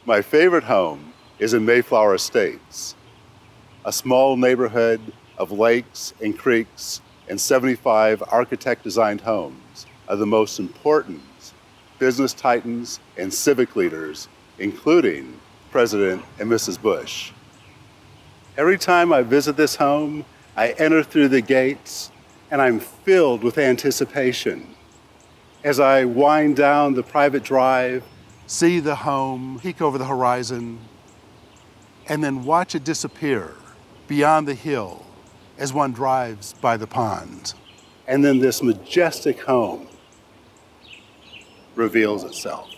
My favorite home is in Mayflower Estates, a small neighborhood of lakes and creeks and 75 architect-designed homes of the most important business titans and civic leaders, including President and Mrs. Bush. Every time I visit this home, I enter through the gates and I'm filled with anticipation. As I wind down the private drive, see the home, peek over the horizon, and then watch it disappear beyond the hill as one drives by the pond. And then this majestic home reveals itself.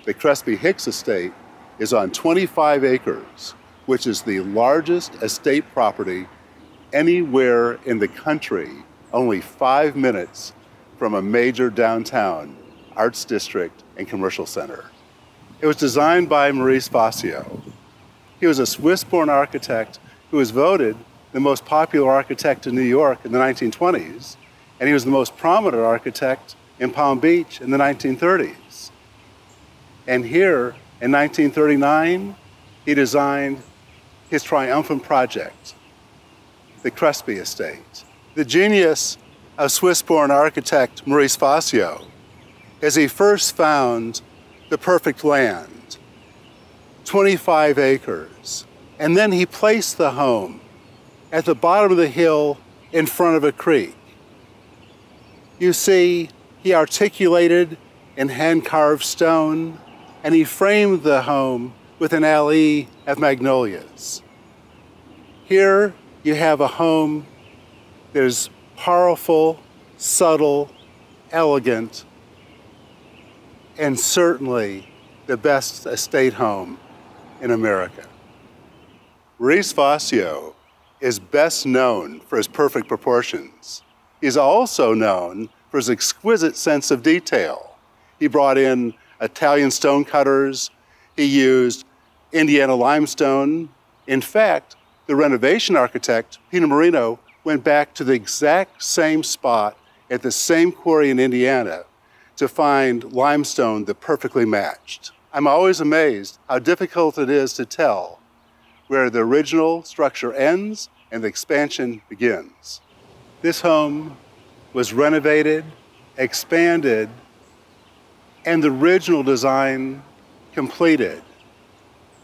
The Crespi Hicks estate is on 25 acres, which is the largest estate property anywhere in the country, only 5 minutes from a major downtown arts district and commercial center. It was designed by Maurice Vassio. He was a Swiss-born architect who was voted the most popular architect in New York in the 1920s, and he was the most prominent architect in Palm Beach in the 1930s. And here in 1939, he designed his triumphant project, the Crespi estate. The genius of Swiss-born architect Maurice Vassio is he first found the perfect land, 25 acres, and then he placed the home at the bottom of the hill in front of a creek. You see, he articulated in hand-carved stone, and he framed the home with an allée of magnolias. Here you have a home that is powerful, subtle, elegant, and certainly the best estate home in America. Maurice Vassio is best known for his perfect proportions. He's also known for his exquisite sense of detail. He brought in Italian stone cutters. He used Indiana limestone. In fact, the renovation architect, Peter Marino, went back to the exact same spot at the same quarry in Indiana to find limestone that perfectly matched. I'm always amazed how difficult it is to tell where the original structure ends and the expansion begins. This home was renovated, expanded, and the original design completed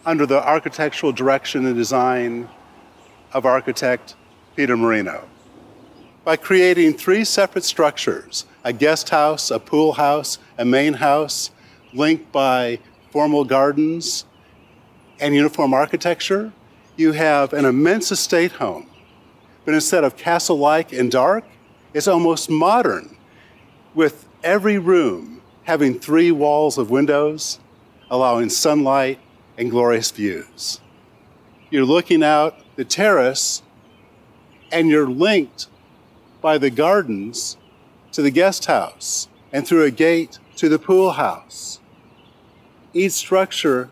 under the architectural direction and design of architect Peter Marino. By creating 3 separate structures, a guest house, a pool house, a main house, linked by formal gardens and uniform architecture, you have an immense estate home. But instead of castle-like and dark, it's almost modern, with every room having 3 walls of windows, allowing sunlight and glorious views. You're looking out the terrace, and you're linked by the gardens to the guest house and through a gate to the pool house. Each structure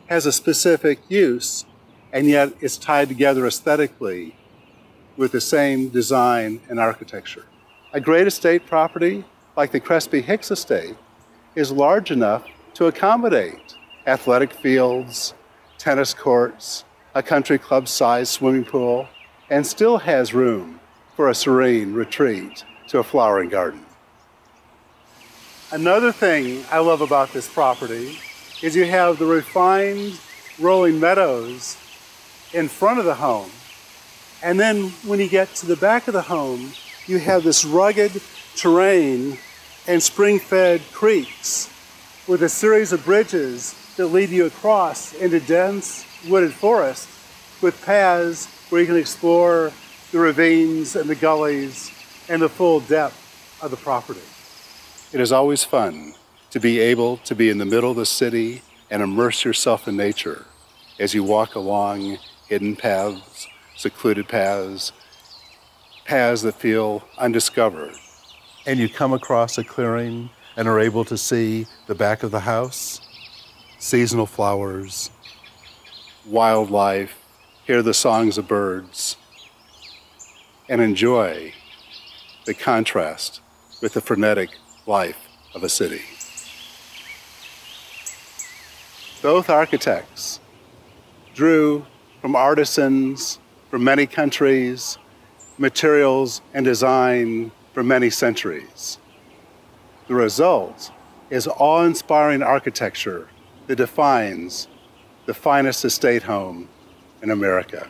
has a specific use, and yet it's tied together aesthetically with the same design and architecture. A great estate property like the Crespi Hicks estate is large enough to accommodate athletic fields, tennis courts, a country club-sized swimming pool, and still has room for a serene retreat to a flowering garden. Another thing I love about this property is you have the refined rolling meadows in front of the home. And then when you get to the back of the home, you have this rugged terrain and spring-fed creeks with a series of bridges that lead you across into dense wooded forest with paths where you can explore the ravines and the gullies and the full depth of the property. It is always fun to be able to be in the middle of the city and immerse yourself in nature as you walk along hidden paths, secluded paths, paths that feel undiscovered. And you come across a clearing and are able to see the back of the house, seasonal flowers, wildlife, hear the songs of birds, and enjoy the contrast with the frenetic life of a city. Both architects drew from artisans from many countries, materials and design for many centuries. The result is awe-inspiring architecture that defines the finest estate home in America.